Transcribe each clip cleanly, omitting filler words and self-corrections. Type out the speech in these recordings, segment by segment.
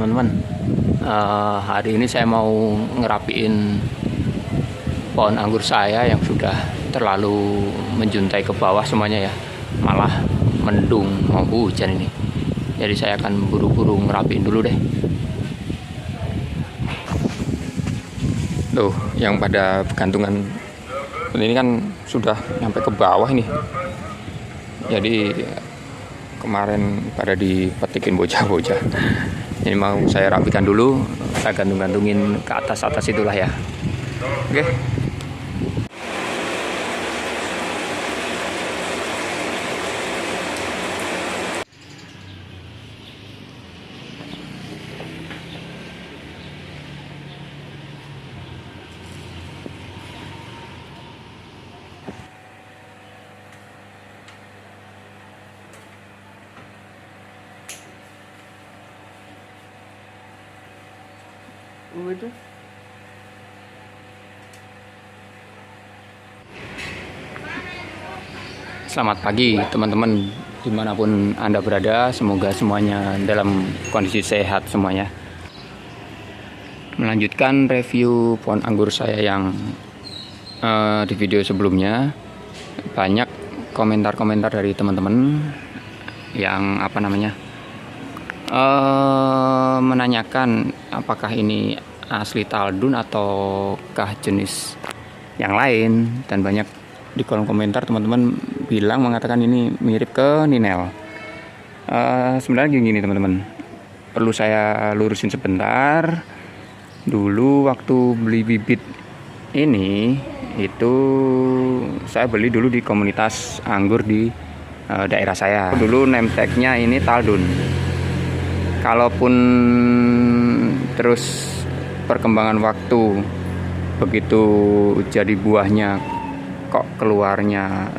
teman-teman. Hari ini saya mau ngerapiin pohon anggur saya yang sudah terlalu menjuntai ke bawah semuanya ya, malah mendung mau hujan ini. Jadi saya akan buru-buru ngerapiin dulu deh. Tuh, yang pada gantungan ini kan sudah sampai ke bawah ini. Jadi kemarin pada dipetikin bocah-bocah. Ini mau saya rapikan dulu, saya gantung-gantungin ke atas itulah ya. Oke. Itu selamat pagi teman-teman dimanapun Anda berada, semoga semuanya dalam kondisi sehat semuanya. Melanjutkan review pohon anggur saya yang di video sebelumnya, banyak komentar-komentar dari teman-teman yang menanyakan apakah ini asli Taldun ataukah jenis yang lain, dan banyak di kolom komentar teman-teman bilang mengatakan ini mirip ke Ninel. Sebenarnya gini teman-teman, perlu saya lurusin sebentar. Dulu waktu beli bibit ini itu saya beli dulu di komunitas anggur di daerah saya. Dulu name tag-nya ini Taldun. Kalaupun terus perkembangan waktu begitu jadi buahnya kok keluarnya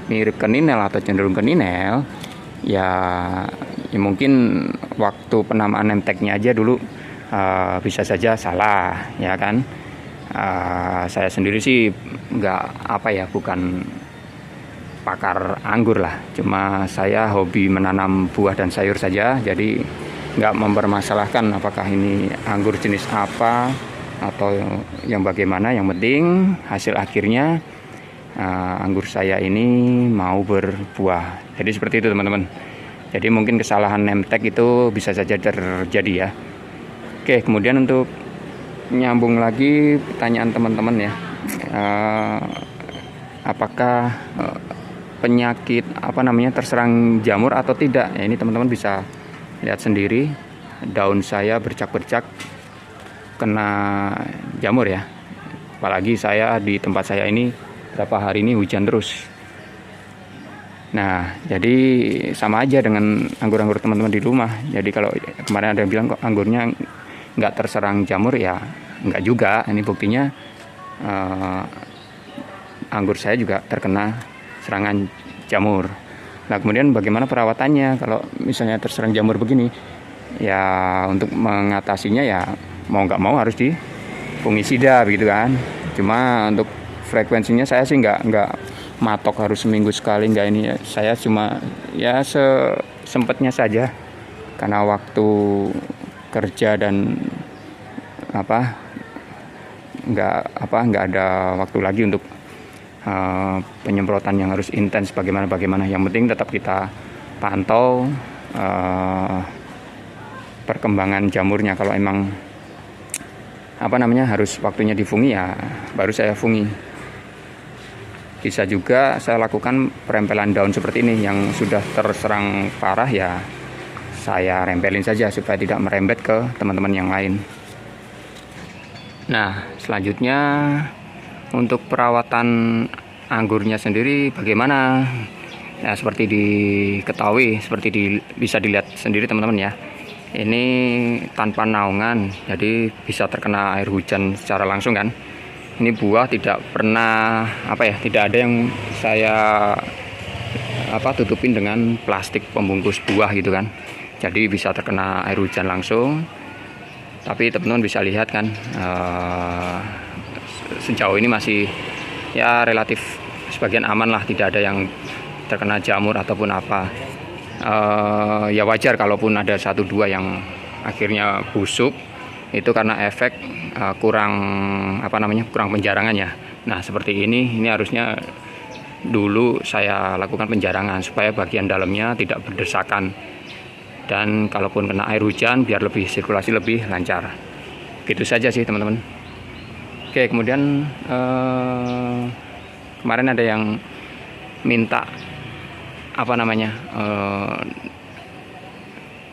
mirip ke Ninel atau cenderung ke Ninel, ya mungkin waktu penamaan name tag-nya aja dulu bisa saja salah ya kan. Saya sendiri sih bukan pakar anggur lah, cuma saya hobi menanam buah dan sayur saja, jadi nggak mempermasalahkan apakah ini anggur jenis apa atau yang bagaimana. Yang penting hasil akhirnya anggur saya ini mau berbuah. Jadi seperti itu teman-teman. Jadi mungkin kesalahan name tag itu bisa saja terjadi ya. Oke, kemudian untuk nyambung lagi pertanyaan teman-teman ya, apakah penyakit terserang jamur atau tidak ya. Ini teman-teman bisa lihat sendiri, daun saya bercak-bercak kena jamur ya. Apalagi saya di tempat saya ini berapa hari ini hujan terus. Nah, jadi sama aja dengan anggur-anggur teman-teman di rumah. Jadi kalau kemarin ada yang bilang kok anggurnya nggak terserang jamur, ya nggak juga. Ini buktinya anggur saya juga terkena serangan jamur. Nah, kemudian bagaimana perawatannya kalau misalnya terserang jamur begini? Ya untuk mengatasinya ya mau nggak mau harus di fungisida begitu kan. Cuma untuk frekuensinya saya sih nggak matok harus seminggu sekali, nggak. Ini saya cuma ya sesempatnya saja karena waktu kerja dan nggak ada waktu lagi untuk penyemprotan yang harus intens bagaimana. Yang penting tetap kita pantau perkembangan jamurnya. Kalau emang harus waktunya difungi, ya baru saya fungi. Bisa juga saya lakukan perempelan daun seperti ini yang sudah terserang parah, ya saya rempelin saja supaya tidak merembet ke teman-teman yang lain. Nah, selanjutnya untuk perawatan anggurnya sendiri bagaimana? Ya seperti diketahui, bisa dilihat sendiri teman-teman ya. Ini tanpa naungan, jadi bisa terkena air hujan secara langsung kan. Ini buah tidak pernah tidak ada yang saya tutupin dengan plastik pembungkus buah gitu kan. Jadi bisa terkena air hujan langsung. Tapi teman-teman bisa lihat kan, sejauh ini masih ya relatif sebagian aman lah, tidak ada yang terkena jamur ataupun apa. Ya wajar kalaupun ada 1-2 yang akhirnya busuk, itu karena efek kurang penjarangan ya. Nah seperti ini harusnya dulu saya lakukan penjarangan supaya bagian dalamnya tidak berdesakan, dan kalaupun kena air hujan biar lebih sirkulasi lebih lancar. Gitu saja sih teman-teman. Oke, kemudian kemarin ada yang minta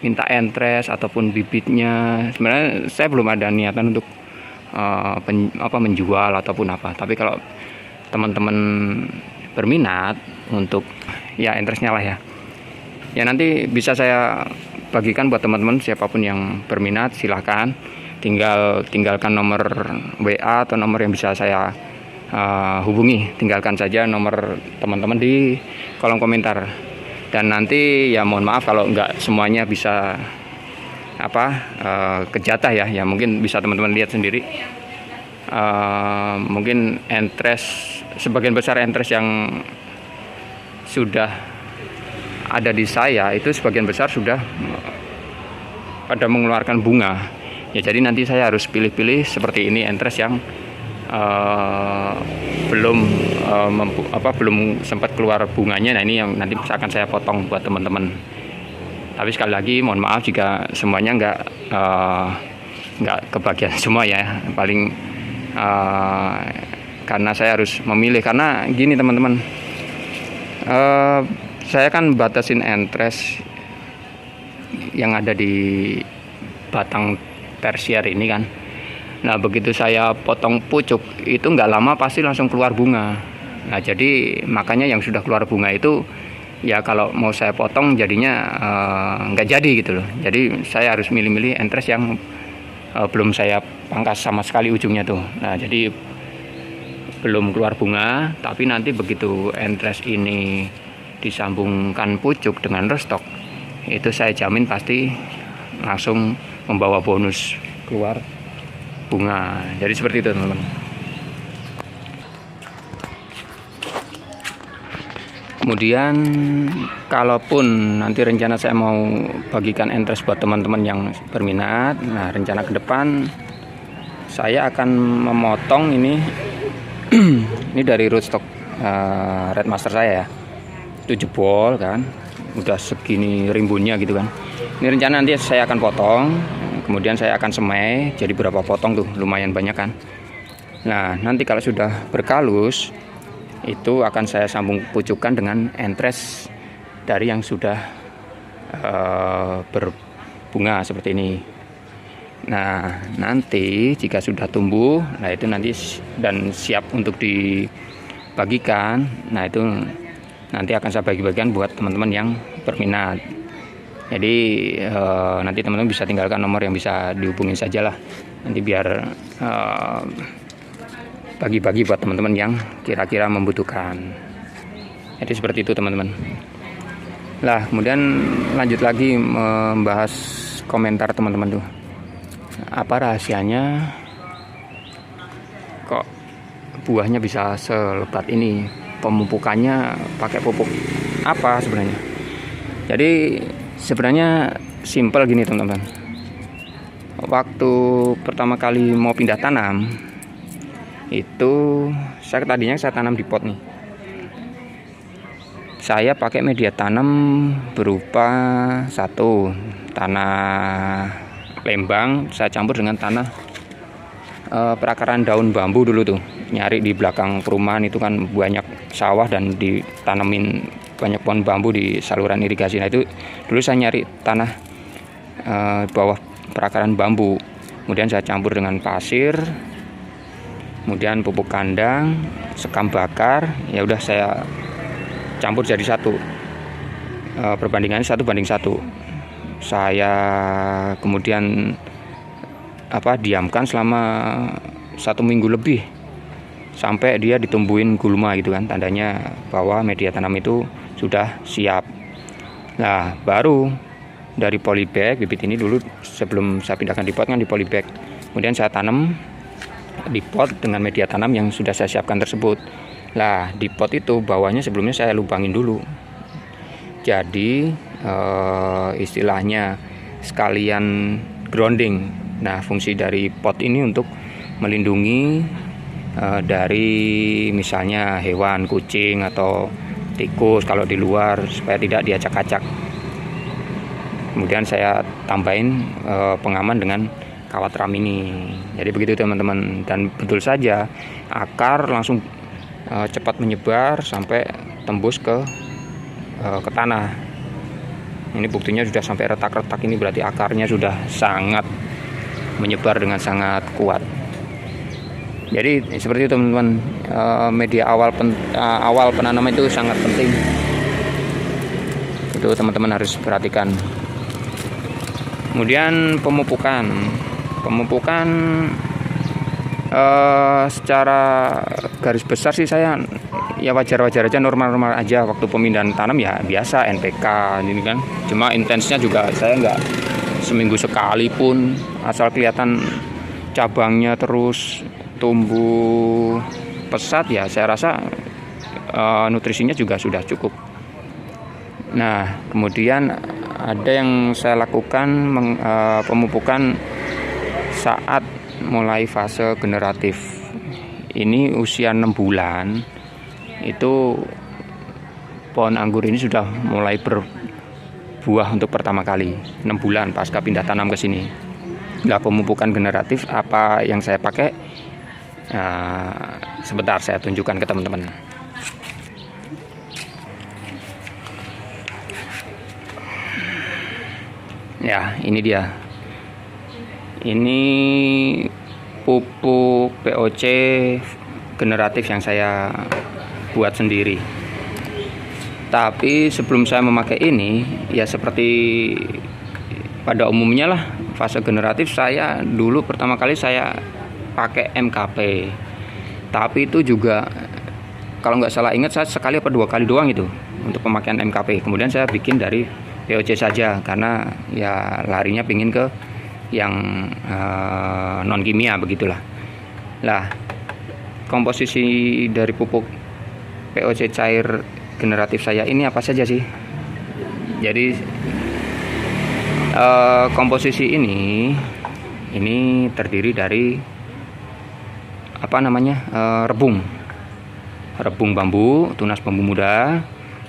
minta entres ataupun bibitnya. Sebenarnya saya belum ada niatan untuk menjual ataupun apa, tapi kalau teman-teman berminat untuk ya entresnya lah ya nanti bisa saya bagikan buat teman-teman. Siapapun yang berminat silahkan tinggalkan nomor WA atau nomor yang bisa saya hubungi. Tinggalkan saja nomor teman-teman di kolom komentar, dan nanti ya mohon maaf kalau nggak semuanya bisa kejatah ya mungkin bisa teman-teman lihat sendiri. Mungkin entres, sebagian besar entres yang sudah ada di saya itu sebagian besar sudah pada mengeluarkan bunga ya, jadi nanti saya harus pilih-pilih seperti ini entres yang belum sempat keluar bunganya. Nah ini yang nanti akan saya potong buat teman-teman. Tapi sekali lagi mohon maaf jika semuanya nggak kebagian semua ya, paling karena saya harus memilih. Karena gini teman-teman, saya kan batasin entres yang ada di batang tersier ini kan. Nah begitu saya potong pucuk itu nggak lama pasti langsung keluar bunga. Nah jadi makanya yang sudah keluar bunga itu ya kalau mau saya potong jadinya nggak jadi gitu loh. Jadi saya harus milih-milih entres yang belum saya pangkas sama sekali ujungnya tuh. Nah jadi belum keluar bunga, tapi nanti begitu entres ini disambungkan pucuk dengan restok, itu saya jamin pasti langsung membawa bonus keluar bunga. Jadi seperti itu teman-teman. Kemudian kalaupun nanti rencana saya mau bagikan entres buat teman-teman yang berminat, nah rencana ke depan saya akan memotong ini ini dari rootstock Red Master saya ya. Itu jebol kan, udah segini rimbunnya gitu kan. Ini rencana nanti saya akan potong, kemudian saya akan semai jadi berapa potong tuh, lumayan banyak kan. Nah nanti kalau sudah berkalus itu akan saya sambung pucukan dengan entres dari yang sudah berbunga seperti ini. Nah nanti jika sudah tumbuh, nah itu nanti dan siap untuk dibagikan, nah itu nanti akan saya bagi-bagikan buat teman-teman yang berminat. Jadi nanti teman-teman bisa tinggalkan nomor yang bisa dihubungin saja lah, nanti biar bagi-bagi buat teman-teman yang kira-kira membutuhkan. Jadi seperti itu teman-teman. Lah kemudian lanjut lagi membahas komentar teman-teman tuh, apa rahasianya kok buahnya bisa selebat ini, pemupukannya pakai pupuk apa sebenarnya. Jadi sebenarnya simpel gini teman-teman. Waktu pertama kali mau pindah tanam itu tadinya saya tanam di pot nih. Saya pakai media tanam berupa satu tanah lembang, saya campur dengan tanah perakaran daun bambu dulu tuh. Nyari di belakang perumahan itu kan banyak sawah dan ditanemin banyak pohon bambu di saluran irigasi. Nah itu dulu saya nyari tanah bawah perakaran bambu, kemudian saya campur dengan pasir, kemudian pupuk kandang, sekam bakar, ya udah saya campur jadi satu. Perbandingannya 1:1. Saya kemudian diamkan selama 1 minggu lebih sampai dia ditumbuhin gulma gitu kan, tandanya bahwa media tanam itu sudah siap. Nah baru dari polybag, bibit ini dulu sebelum saya pindahkan di pot kan di polybag, kemudian saya tanam di pot dengan media tanam yang sudah saya siapkan tersebut. Nah di pot itu bawahnya sebelumnya saya lubangin dulu, jadi istilahnya sekalian grounding. Nah, fungsi dari pot ini untuk melindungi dari misalnya hewan, kucing atau tikus kalau di luar, supaya tidak diacak-acak. Kemudian saya tambahin pengaman dengan kawat ram ini. Jadi begitu teman-teman, dan betul saja akar langsung cepat menyebar sampai tembus ke tanah. Ini buktinya sudah sampai retak-retak, ini berarti akarnya sudah sangat menyebar dengan sangat kuat. Jadi seperti itu teman-teman, media awal penanaman itu sangat penting. Itu teman-teman harus perhatikan. Kemudian pemupukan secara garis besar sih saya ya wajar-wajar aja, normal-normal aja. Waktu pemindahan tanam ya biasa NPK ini kan. Cuma intensnya juga saya nggak seminggu sekali pun, asal kelihatan cabangnya terus tumbuh pesat ya saya rasa nutrisinya juga sudah cukup. Nah, kemudian ada yang saya lakukan pemupukan saat mulai fase generatif. Ini usia 6 bulan itu pohon anggur ini sudah mulai berbuah untuk pertama kali, 6 bulan pasca pindah tanam ke sini. Nah, pemupukan generatif apa yang saya pakai, sebentar saya tunjukkan ke teman-teman. Ya, ini dia. Ini pupuk POC generatif yang saya buat sendiri. Tapi sebelum saya memakai ini, ya seperti pada umumnya lah, fase generatif saya dulu pertama kali saya pakai MKP. Tapi itu juga kalau nggak salah ingat saya sekali apa 2 kali doang itu untuk pemakaian MKP. Kemudian saya bikin dari POC saja karena ya larinya pingin ke yang non kimia begitulah. Lah, komposisi dari pupuk POC cair generatif saya ini apa saja sih? Jadi komposisi ini terdiri dari rebung bambu, tunas bambu muda.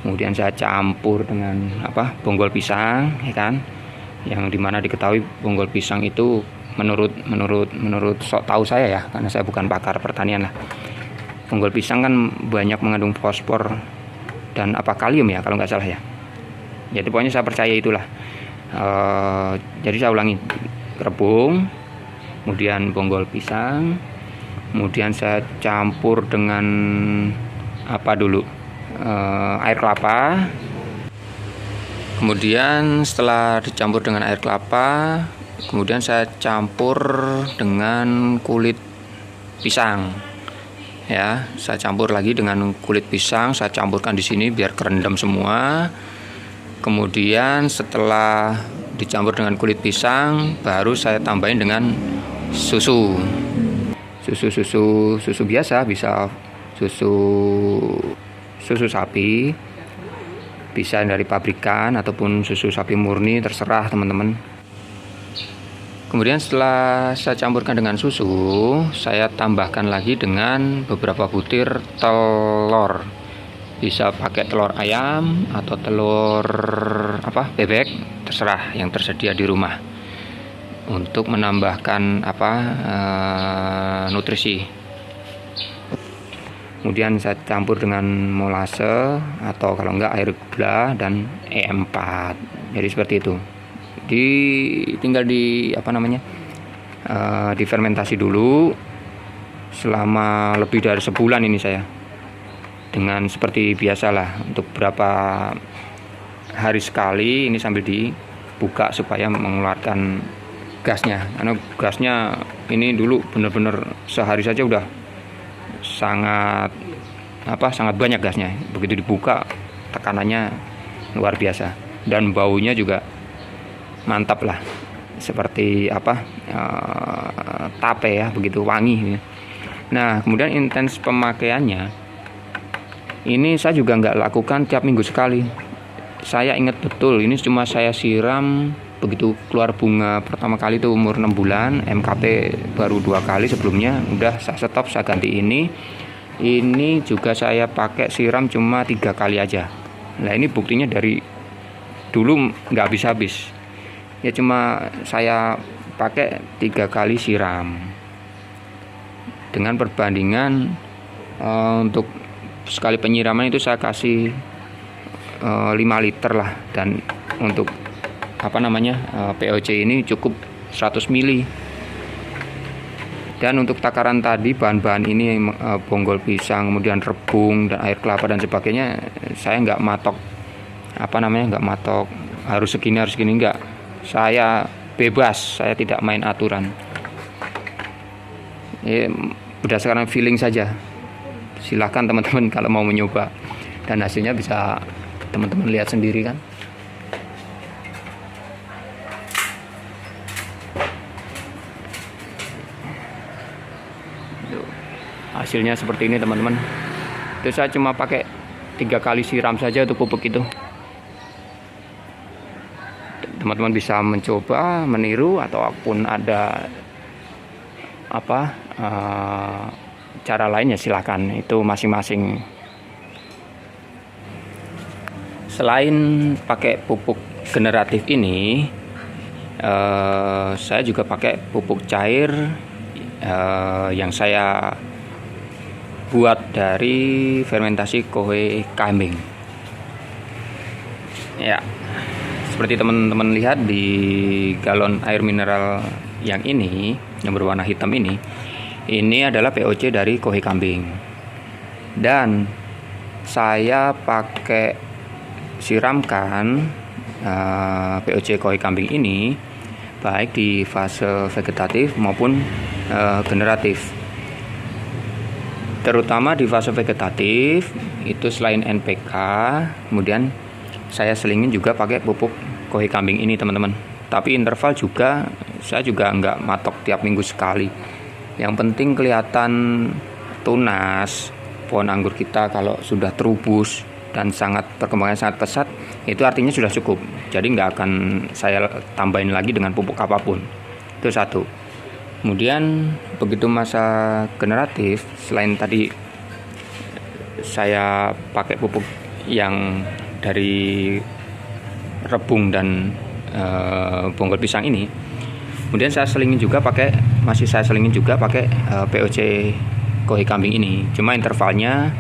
Kemudian saya campur dengan bonggol pisang, ya kan? Yang dimana diketahui bonggol pisang itu menurut sok tahu saya ya, karena saya bukan pakar pertanian lah. Bonggol pisang kan banyak mengandung fosfor dan kalium ya kalau nggak salah ya. Jadi pokoknya saya percaya itulah. Jadi saya ulangi, rebung, kemudian bonggol pisang, kemudian saya campur dengan air kelapa. Kemudian setelah dicampur dengan air kelapa, kemudian saya campur dengan kulit pisang. Ya, saya campur lagi dengan kulit pisang, saya campurkan di sini biar kerendam semua. Kemudian setelah dicampur dengan kulit pisang, baru saya tambahin dengan susu biasa, bisa susu sapi, bisa dari pabrikan ataupun susu sapi murni, terserah teman-teman. Kemudian setelah saya campurkan dengan susu, saya tambahkan lagi dengan beberapa butir telur. Bisa pakai telur ayam atau telur bebek, terserah yang tersedia di rumah, untuk menambahkan nutrisi. Kemudian saya campur dengan molase atau kalau enggak air gula dan E4. Jadi seperti itu. Tinggal difermentasi dulu selama lebih dari sebulan ini saya. Dengan seperti biasalah, untuk berapa hari sekali ini sambil dibuka supaya mengeluarkan gasnya. Karena gasnya ini dulu benar-benar sehari saja udah sangat banyak gasnya. Begitu dibuka tekanannya luar biasa dan baunya juga mantap lah, seperti tape ya, begitu wangi. Nah, kemudian intens pemakaiannya ini saya juga nggak lakukan tiap minggu sekali. Saya ingat betul ini cuma saya siram begitu keluar bunga pertama kali itu umur 6 bulan, MKP baru 2 kali sebelumnya, udah saya stop, saya ganti ini. Ini juga saya pakai siram cuma 3 kali aja. Nah ini buktinya dari dulu nggak habis-habis. Ya cuma saya pakai 3 kali siram. Dengan perbandingan untuk sekali penyiraman itu saya kasih 5 liter lah, dan untuk POC ini cukup 100 ml. Dan untuk takaran tadi bahan-bahan ini bonggol pisang, kemudian rebung dan air kelapa dan sebagainya, saya nggak matok nggak matok harus segini nggak. Saya bebas, saya tidak main aturan. Berdasarkan feeling saja. Silahkan teman-teman kalau mau mencoba, dan hasilnya bisa teman-teman lihat sendiri kan. Hasilnya seperti ini teman-teman. Itu saya cuma pakai 3 kali siram saja untuk pupuk itu. Teman-teman bisa mencoba, meniru, ataupun ada cara lainnya silahkan, itu masing-masing. Selain pakai pupuk generatif ini, saya juga pakai pupuk cair yang saya buat dari fermentasi kohe kambing. Ya, seperti teman-teman lihat di galon air mineral yang ini, yang berwarna hitam ini adalah POC dari kohe kambing. Dan saya pakai siramkan POC kohe kambing ini baik di fase vegetatif maupun generatif. Terutama di fase vegetatif itu selain NPK, kemudian saya selingin juga pakai pupuk kohe kambing ini teman-teman. Tapi interval juga saya juga nggak matok tiap minggu sekali. Yang penting kelihatan tunas pohon anggur kita kalau sudah terubus dan perkembangannya sangat pesat, itu artinya sudah cukup. Jadi nggak akan saya tambahin lagi dengan pupuk apapun. Itu satu. Kemudian begitu masa generatif, selain tadi saya pakai pupuk yang dari rebung dan bonggol pisang ini, kemudian saya selingin juga pakai POC kohe kambing ini. Cuma intervalnya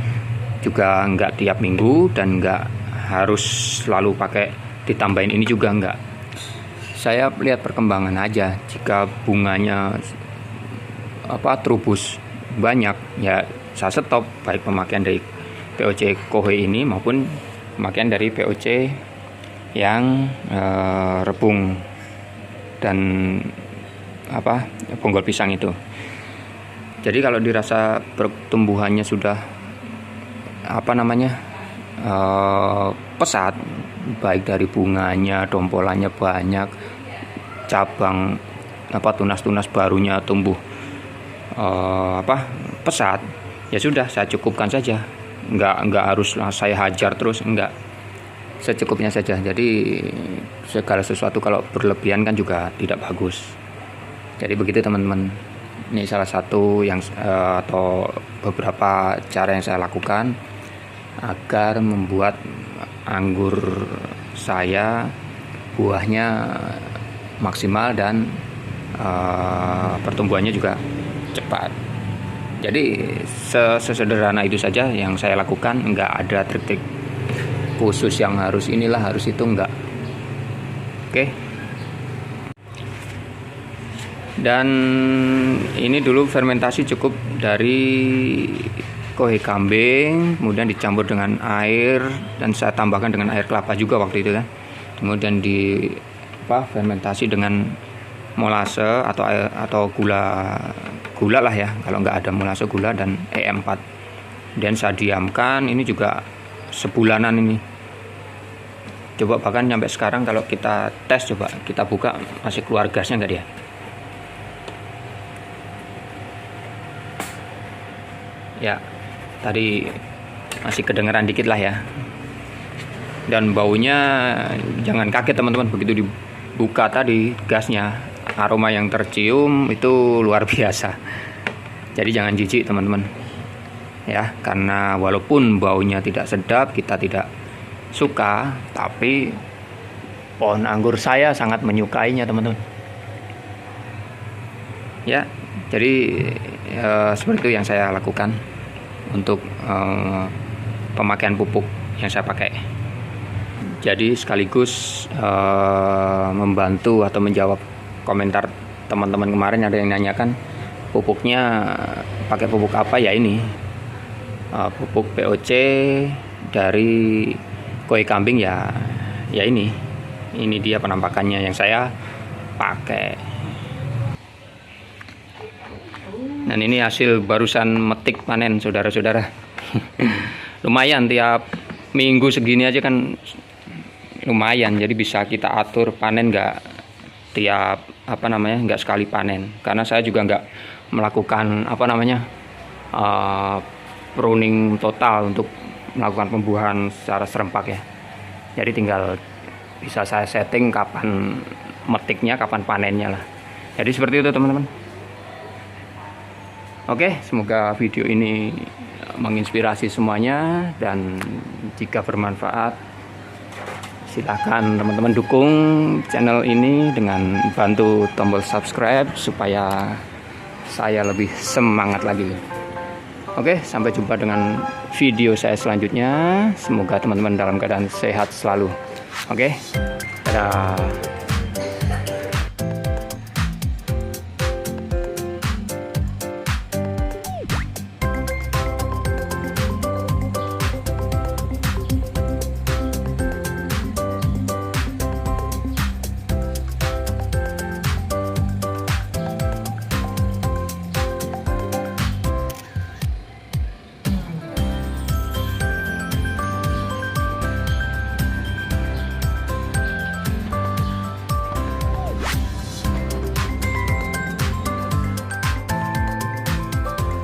juga nggak tiap minggu dan nggak harus selalu pakai ditambahin ini juga nggak. Saya lihat perkembangan aja. Jika bunganya terubus banyak, ya saya stop, baik pemakaian dari POC kohe ini maupun pemakaian dari POC yang rebung dan bonggol pisang itu. Jadi kalau dirasa pertumbuhannya sudah pesat, baik dari bunganya, dompolannya banyak, cabang tunas-tunas barunya tumbuh pesat, ya sudah saya cukupkan saja. Enggak harus saya hajar terus, enggak, secukupnya saja. Jadi segala sesuatu kalau berlebihan kan juga tidak bagus. Jadi begitu teman-teman. Ini salah satu yang atau beberapa cara yang saya lakukan agar membuat anggur saya buahnya maksimal dan pertumbuhannya juga cepat. Jadi sesederhana itu saja yang saya lakukan, enggak ada trik-trik khusus yang harus inilah harus itu, enggak. Oke. Dan ini dulu fermentasi cukup dari kohe kambing, kemudian dicampur dengan air dan saya tambahkan dengan air kelapa juga waktu itu kan. Kemudian fermentasi dengan molase atau gula lah ya, kalau nggak ada molase gula dan E4. Dan saya diamkan ini juga sebulanan ini. Coba bahkan sampai sekarang kalau kita tes, coba kita buka, masih keluar gasnya nggak dia? Ya, tadi masih kedengeran dikit lah ya. Dan baunya jangan kaget teman-teman, begitu buka tadi gasnya, aroma yang tercium itu luar biasa. Jadi jangan jijik teman-teman ya, karena walaupun baunya tidak sedap, kita tidak suka, tapi pohon anggur saya sangat menyukainya teman-teman ya. Jadi seperti itu yang saya lakukan untuk pemakaian pupuk yang saya pakai. Jadi sekaligus membantu atau menjawab komentar teman-teman kemarin, ada yang nanyakan pupuknya pakai pupuk apa ya. Ini pupuk POC dari koi kambing ya ini dia penampakannya yang saya pakai. Dan ini hasil barusan metik panen saudara-saudara. Lumayan, tiap minggu segini aja kan lumayan, jadi bisa kita atur panen, nggak tiap nggak sekali panen, karena saya juga nggak melakukan pruning total untuk melakukan pembuahan secara serempak ya. Jadi tinggal bisa saya setting kapan metiknya, kapan panennya lah. Jadi seperti itu teman-teman. Oke, semoga video ini menginspirasi semuanya, dan jika bermanfaat silakan teman-teman dukung channel ini dengan bantu tombol subscribe supaya saya lebih semangat lagi. Oke, sampai jumpa dengan video saya selanjutnya. Semoga teman-teman dalam keadaan sehat selalu. Oke, dadah.